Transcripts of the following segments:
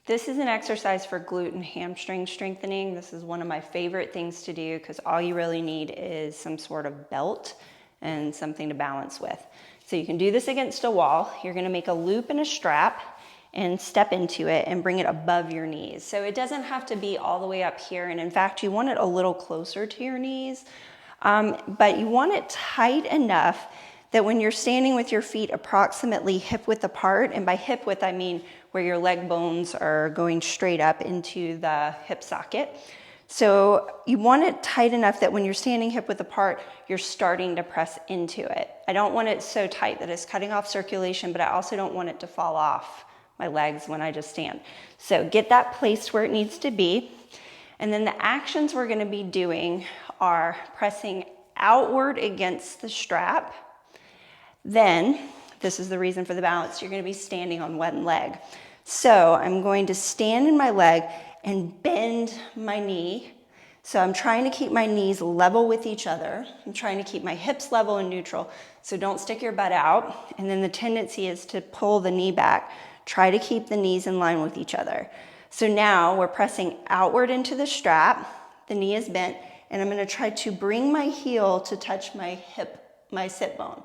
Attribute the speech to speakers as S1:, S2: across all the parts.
S1: This is an exercise for glute and hamstring strengthening. This is one of my favorite things to do because all you really need is some sort of belt and something to balance with. So you can do this against a wall. You're gonna make a loop and a strap and step into it and bring it above your knees. So it doesn't have to be all the way up here. And in fact, you want it a little closer to your knees, but you want it tight enough that when you're standing with your feet approximately hip width apart, and by hip width I mean where your leg bones are going straight up into the hip socket. So you want it tight enough that when you're standing hip width apart, you're starting to press into it. I don't want it so tight that it's cutting off circulation, but I also don't want it to fall off my legs when I just stand. So get that placed where it needs to be. And then the actions we're gonna be doing are pressing outward against the strap. Then, this is the reason for the balance, you're gonna be standing on one leg. So I'm going to stand in my leg and bend my knee. So I'm trying to keep my knees level with each other. I'm trying to keep my hips level and neutral. So don't stick your butt out. And then the tendency is to pull the knee back. Try to keep the knees in line with each other. So now we're pressing outward into the strap. The knee is bent, and I'm gonna try to bring my heel to touch my hip, my sit bone.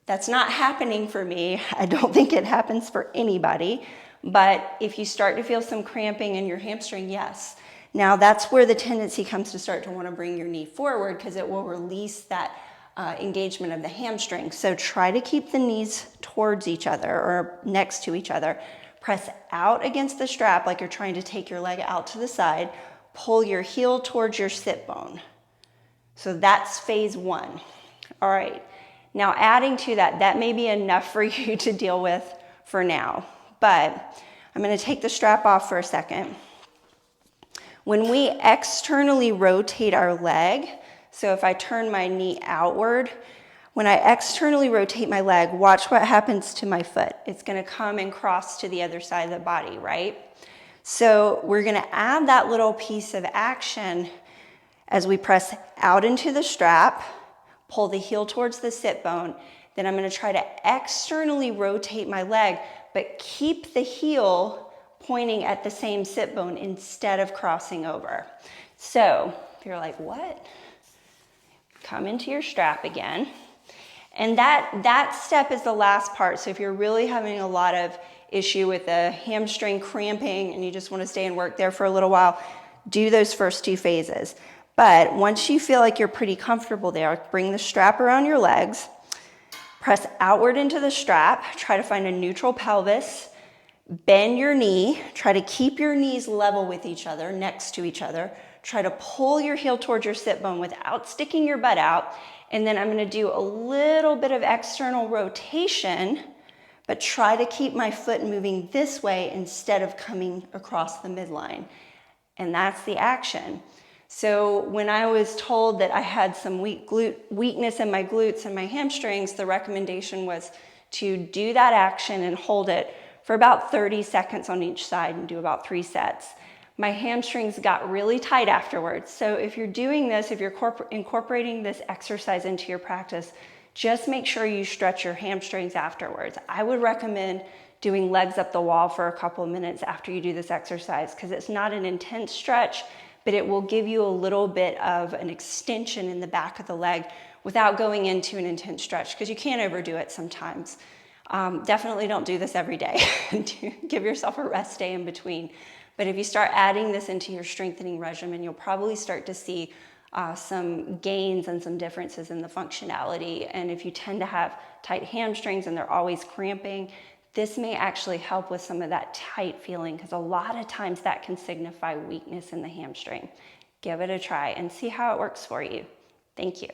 S1: That's not happening for me. I don't think it happens for anybody, but if you start to feel some cramping in your hamstring, yes. Now that's where the tendency comes to start to want to bring your knee forward because it will release that engagement of the hamstring. So try to keep the knees towards each other or next to each other. Press out against the strap like you're trying to take your leg out to the side. Pull your heel towards your sit bone. So that's phase one. All right. Now adding to that, that may be enough for you to deal with for now, but I'm gonna take the strap off for a second. When we externally rotate our leg, so if I turn my knee outward, when I externally rotate my leg, watch what happens to my foot. It's gonna come and cross to the other side of the body, right? So we're gonna add that little piece of action as we press out into the strap, pull the heel towards the sit bone, then I'm gonna try to externally rotate my leg, but keep the heel pointing at the same sit bone instead of crossing over. So if you're like, what? Come into your strap again. And that step is the last part. So if you're really having a lot of issue with the hamstring cramping and you just wanna stay and work there for a little while, do those first two phases. But once you feel like you're pretty comfortable there, bring the strap around your legs, press outward into the strap, try to find a neutral pelvis, bend your knee, try to keep your knees level with each other, next to each other, try to pull your heel towards your sit bone without sticking your butt out, and then I'm gonna do a little bit of external rotation, but try to keep my foot moving this way instead of coming across the midline. And that's the action. So when I was told that I had some weakness in my glutes and my hamstrings, the recommendation was to do that action and hold it for about 30 seconds on each side and do about 3 sets. My hamstrings got really tight afterwards. So if you're doing this, if you're incorporating this exercise into your practice, just make sure you stretch your hamstrings afterwards. I would recommend doing legs up the wall for a couple of minutes after you do this exercise because it's not an intense stretch, but it will give you a little bit of an extension in the back of the leg without going into an intense stretch because you can't overdo it sometimes. Definitely don't do this every day. Give yourself a rest day in between. But if you start adding this into your strengthening regimen, you'll probably start to see some gains and some differences in the functionality. And if you tend to have tight hamstrings and they're always cramping, this may actually help with some of that tight feeling because a lot of times that can signify weakness in the hamstring. Give it a try and see how it works for you. Thank you.